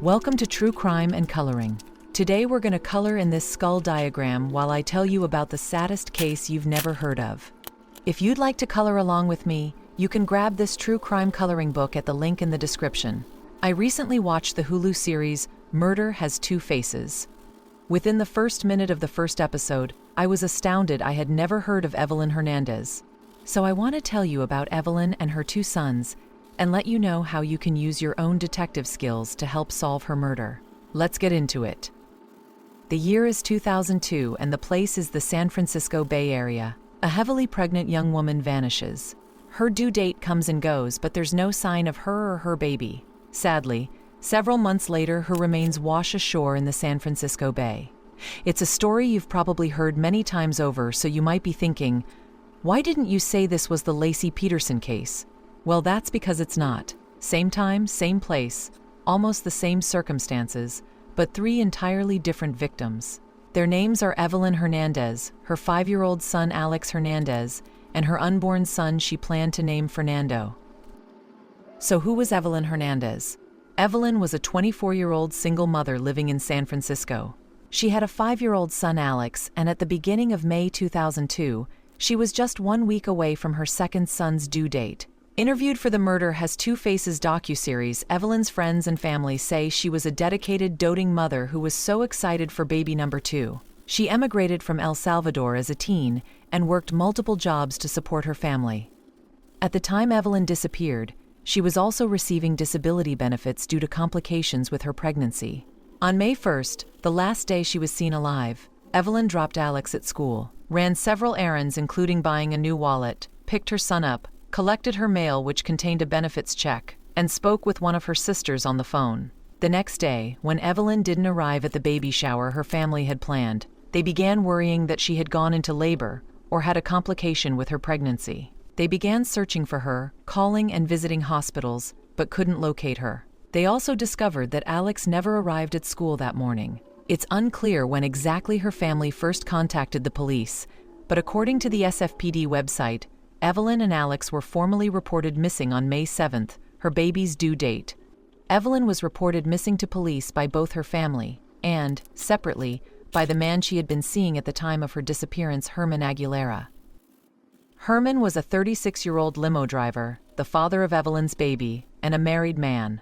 Welcome to True Crime and Coloring. Today we're going to color in this skull diagram while I tell you about the saddest case you've never heard of. If you'd like to color along with me, you can grab this true crime coloring book at the link in the description. I recently watched the Hulu series Murder Has Two Faces. Within the first minute of the first episode, I was astounded I had never heard of Evelyn Hernandez. So I want to tell you about Evelyn and her two sons, and let you know how you can use your own detective skills to help solve her murder. Let's get into it. The year is 2002 and the place is the San Francisco Bay Area. A heavily pregnant young woman vanishes. Her due date comes and goes, but there's no sign of her or her baby. Sadly, several months later, her remains wash ashore in the San Francisco Bay. It's a story you've probably heard many times over, so you might be thinking, why didn't you say this was the Laci Peterson case? Well, that's because it's not. Same time, same place, almost the same circumstances, but three entirely different victims. Their names are Evelyn Hernandez, her 5-year-old son Alex Hernandez, and her unborn son she planned to name Fernando. So who was Evelyn Hernandez? Evelyn was a 24-year-old single mother living in San Francisco. She had a 5-year-old son Alex, and at the beginning of May 2002, she was just 1 week away from her second son's due date. Interviewed for the Murder Has Two Faces docuseries, Evelyn's friends and family say she was a dedicated, doting mother who was so excited for baby number 2. She emigrated from El Salvador as a teen and worked multiple jobs to support her family. At the time Evelyn disappeared, she was also receiving disability benefits due to complications with her pregnancy. On May 1st, the last day she was seen alive, Evelyn dropped Alex at school, ran several errands including buying a new wallet, picked her son up, collected her mail which contained a benefits check, and spoke with one of her sisters on the phone. The next day, when Evelyn didn't arrive at the baby shower her family had planned, they began worrying that she had gone into labor or had a complication with her pregnancy. They began searching for her, calling and visiting hospitals, but couldn't locate her. They also discovered that Alex never arrived at school that morning. It's unclear when exactly her family first contacted the police, but according to the SFPD website, Evelyn and Alex were formally reported missing on May 7th, her baby's due date. Evelyn was reported missing to police by both her family and, separately, by the man she had been seeing at the time of her disappearance, Herman Aguilera. Herman was a 36-year-old limo driver, the father of Evelyn's baby, and a married man.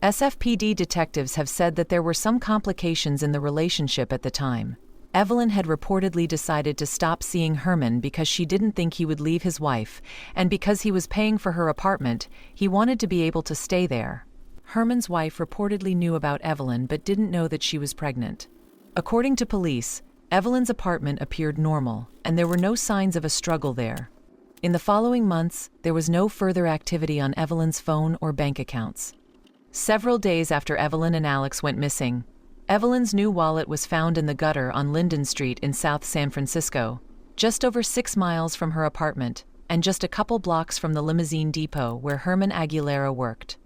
SFPD detectives have said that there were some complications in the relationship at the time. Evelyn had reportedly decided to stop seeing Herman because she didn't think he would leave his wife, and because he was paying for her apartment, he wanted to be able to stay there. Herman's wife reportedly knew about Evelyn but didn't know that she was pregnant. According to police, Evelyn's apartment appeared normal, and there were no signs of a struggle there. In the following months, there was no further activity on Evelyn's phone or bank accounts. Several days after Evelyn and Alex went missing, Evelyn's new wallet was found in the gutter on Linden Street in South San Francisco, just over 6 miles from her apartment, and just a couple blocks from the limousine depot where Herman Aguilera worked.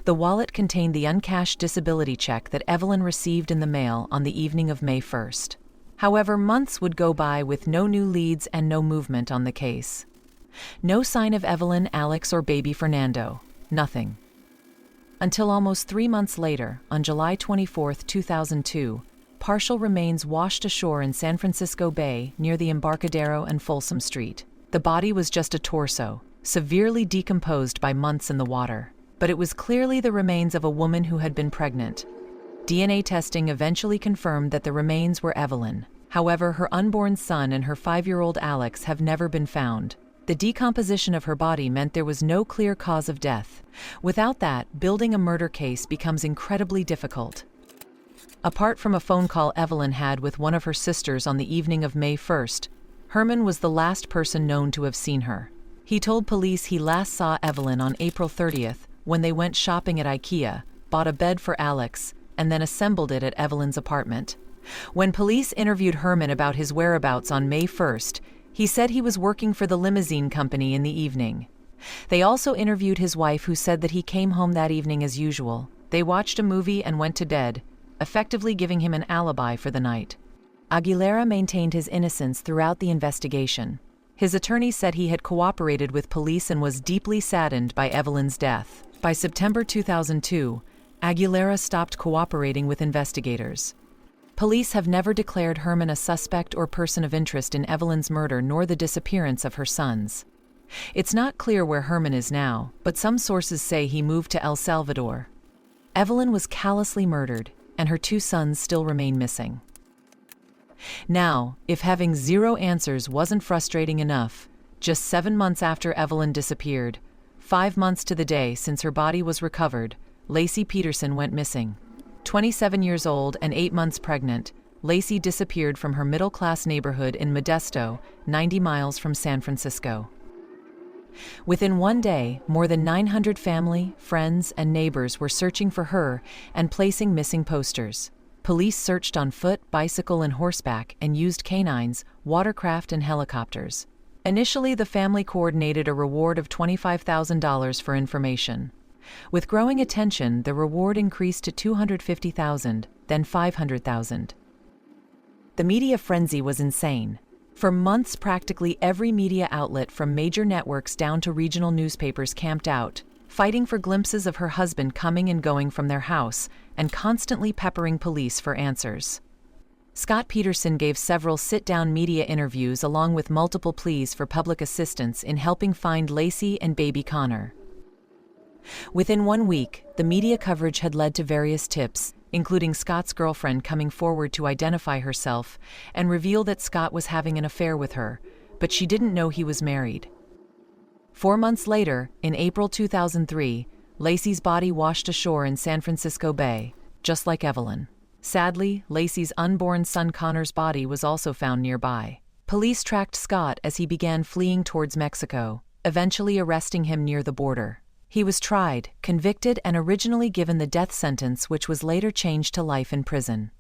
The wallet contained the uncashed disability check that Evelyn received in the mail on the evening of May 1st. However, months would go by with no new leads and no movement on the case. No sign of Evelyn, Alex, or baby Fernando. Nothing. Until almost 3 months later, on July 24, 2002, partial remains washed ashore in San Francisco Bay near the Embarcadero and Folsom Street. The body was just a torso, severely decomposed by months in the water, but it was clearly the remains of a woman who had been pregnant. DNA testing eventually confirmed that the remains were Evelyn. However, her unborn son and her 5-year-old Alex have never been found. The decomposition of her body meant there was no clear cause of death. Without that, building a murder case becomes incredibly difficult. Apart from a phone call Evelyn had with one of her sisters on the evening of May 1st, Herman was the last person known to have seen her. He told police he last saw Evelyn on April 30th when they went shopping at IKEA, bought a bed for Alex, and then assembled it at Evelyn's apartment. When police interviewed Herman about his whereabouts on May 1st, he said he was working for the limousine company in the evening. They also interviewed his wife, who said that he came home that evening as usual. They watched a movie and went to bed, effectively giving him an alibi for the night. Aguilera maintained his innocence throughout the investigation. His attorney said he had cooperated with police and was deeply saddened by Evelyn's death. By September 2002, Aguilera stopped cooperating with investigators. Police have never declared Herman a suspect or person of interest in Evelyn's murder nor the disappearance of her sons. It's not clear where Herman is now, but some sources say he moved to El Salvador. Evelyn was callously murdered, and her 2 sons still remain missing. Now, if having 0 answers wasn't frustrating enough, just 7 months after Evelyn disappeared, 5 months to the day since her body was recovered, Laci Peterson went missing. 27 years old and 8 months pregnant, Laci disappeared from her middle-class neighborhood in Modesto, 90 miles from San Francisco. Within 1 day, more than 900 family, friends, and neighbors were searching for her and placing missing posters. Police searched on foot, bicycle, and horseback and used canines, watercraft, and helicopters. Initially, the family coordinated a reward of $25,000 for information. With growing attention, the reward increased to $250,000, then $500,000. The media frenzy was insane. For months, practically every media outlet from major networks down to regional newspapers camped out, fighting for glimpses of her husband coming and going from their house, and constantly peppering police for answers. Scott Peterson gave several sit-down media interviews along with multiple pleas for public assistance in helping find Laci and baby Connor. Within 1 week, the media coverage had led to various tips, including Scott's girlfriend coming forward to identify herself and reveal that Scott was having an affair with her, but she didn't know he was married. 4 months later, in April 2003, Laci's body washed ashore in San Francisco Bay, just like Evelyn. Sadly, Laci's unborn son Connor's body was also found nearby. Police tracked Scott as he began fleeing towards Mexico, eventually arresting him near the border. He was tried, convicted, and originally given the death sentence, which was later changed to life in prison.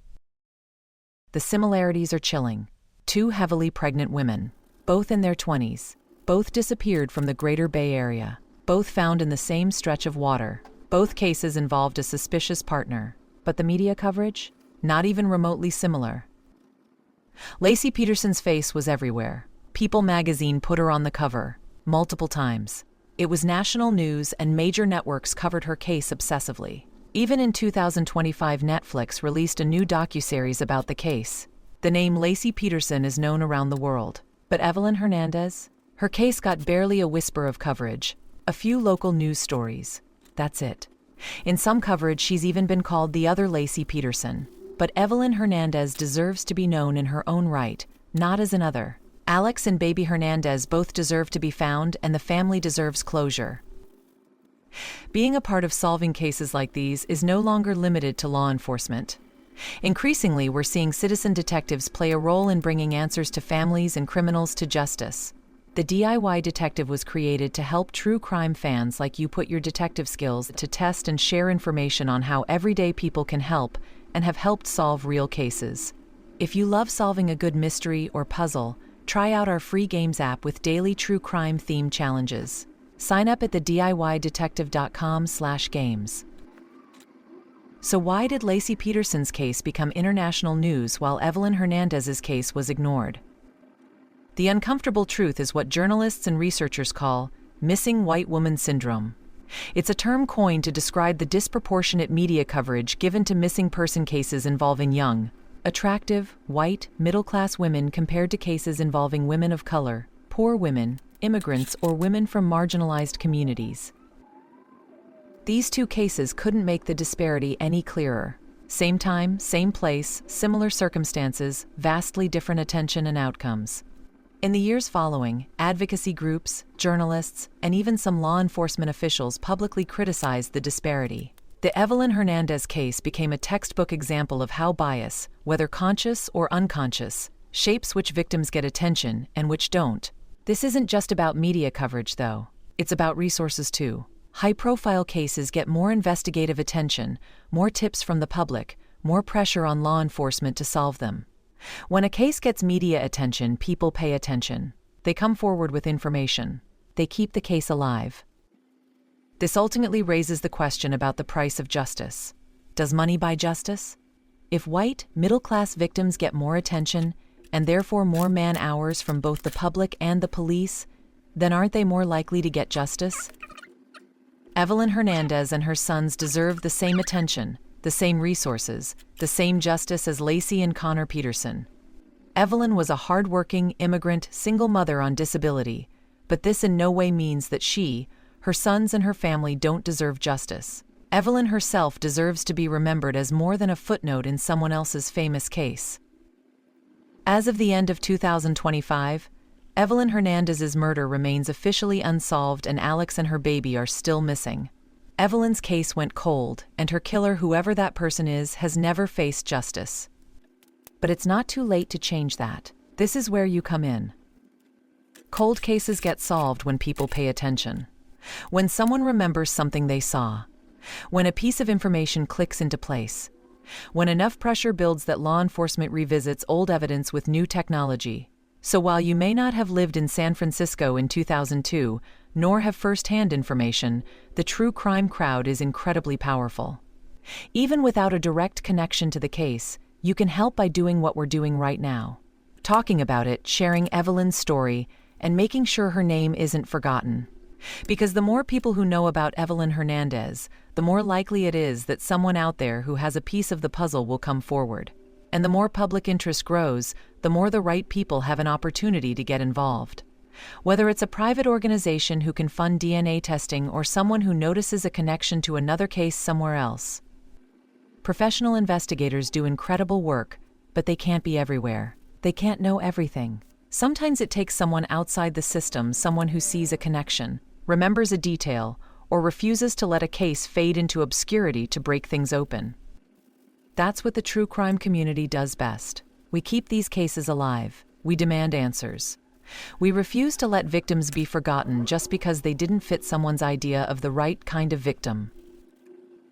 The similarities are chilling. 2 heavily pregnant women, both in their 20s, both disappeared from the Greater Bay Area, both found in the same stretch of water. Both cases involved a suspicious partner, but the media coverage? Not even remotely similar. Laci Peterson's face was everywhere. People magazine put her on the cover, multiple times. It was national news and major networks covered her case obsessively. Even in 2025, Netflix released a new docuseries about the case. The name Laci Peterson is known around the world. But Evelyn Hernandez? Her case got barely a whisper of coverage. A few local news stories. That's it. In some coverage, she's even been called the other Laci Peterson. But Evelyn Hernandez deserves to be known in her own right, not as another. Alex and baby Hernandez both deserve to be found, and the family deserves closure. Being a part of solving cases like these is no longer limited to law enforcement. Increasingly, we're seeing citizen detectives play a role in bringing answers to families and criminals to justice. The DIY Detective was created to help true crime fans like you put your detective skills to test and share information on how everyday people can help and have helped solve real cases. If you love solving a good mystery or puzzle, try out our free games app with daily true crime themed challenges. Sign up at thediydetective.com/games. So why did Laci Peterson's case become international news while Evelyn Hernandez's case was ignored? The uncomfortable truth is what journalists and researchers call missing white woman syndrome. It's a term coined to describe the disproportionate media coverage given to missing person cases involving young, attractive, white, middle-class women compared to cases involving women of color, poor women, immigrants, or women from marginalized communities. These 2 cases couldn't make the disparity any clearer. Same time, same place, similar circumstances, vastly different attention and outcomes. In the years following, advocacy groups, journalists, and even some law enforcement officials publicly criticized the disparity. The Evelyn Hernandez case became a textbook example of how bias, whether conscious or unconscious, shapes which victims get attention and which don't. This isn't just about media coverage, though. It's about resources, too. High-profile cases get more investigative attention, more tips from the public, more pressure on law enforcement to solve them. When a case gets media attention, people pay attention. They come forward with information. They keep the case alive. This ultimately raises the question about the price of justice. Does money buy justice? If white, middle-class victims get more attention, and therefore more man-hours from both the public and the police, then aren't they more likely to get justice? Evelyn Hernandez and her sons deserve the same attention, the same resources, the same justice as Laci and Connor Peterson. Evelyn was a hard-working, immigrant, single mother on disability, but this in no way means that she, her sons and her family don't deserve justice. Evelyn herself deserves to be remembered as more than a footnote in someone else's famous case. As of the end of 2025, Evelyn Hernandez's murder remains officially unsolved and Alex and her baby are still missing. Evelyn's case went cold, and her killer, whoever that person is, has never faced justice. But it's not too late to change that. This is where you come in. Cold cases get solved when people pay attention. When someone remembers something they saw. When a piece of information clicks into place. When enough pressure builds that law enforcement revisits old evidence with new technology. So while you may not have lived in San Francisco in 2002, nor have first-hand information, the true crime crowd is incredibly powerful. Even without a direct connection to the case, you can help by doing what we're doing right now. Talking about it, sharing Evelyn's story, and making sure her name isn't forgotten. Because the more people who know about Evelyn Hernandez, the more likely it is that someone out there who has a piece of the puzzle will come forward. And the more public interest grows, the more the right people have an opportunity to get involved. Whether it's a private organization who can fund DNA testing or someone who notices a connection to another case somewhere else. Professional investigators do incredible work, but they can't be everywhere. They can't know everything. Sometimes it takes someone outside the system, someone who sees a connection, remembers a detail, or refuses to let a case fade into obscurity to break things open. That's what the true crime community does best. We keep these cases alive. We demand answers. We refuse to let victims be forgotten just because they didn't fit someone's idea of the right kind of victim.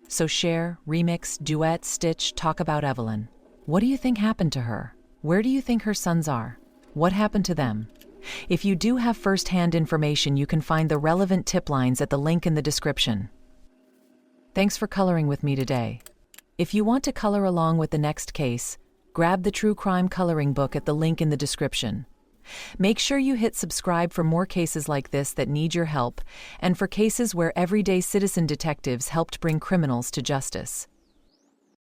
So share, remix, duet, stitch, talk about Evelyn. What do you think happened to her? Where do you think her sons are? What happened to them? If you do have first-hand information, you can find the relevant tip lines at the link in the description. Thanks for coloring with me today. If you want to color along with the next case, grab the True Crime Coloring Book at the link in the description. Make sure you hit subscribe for more cases like this that need your help, and for cases where everyday citizen detectives helped bring criminals to justice.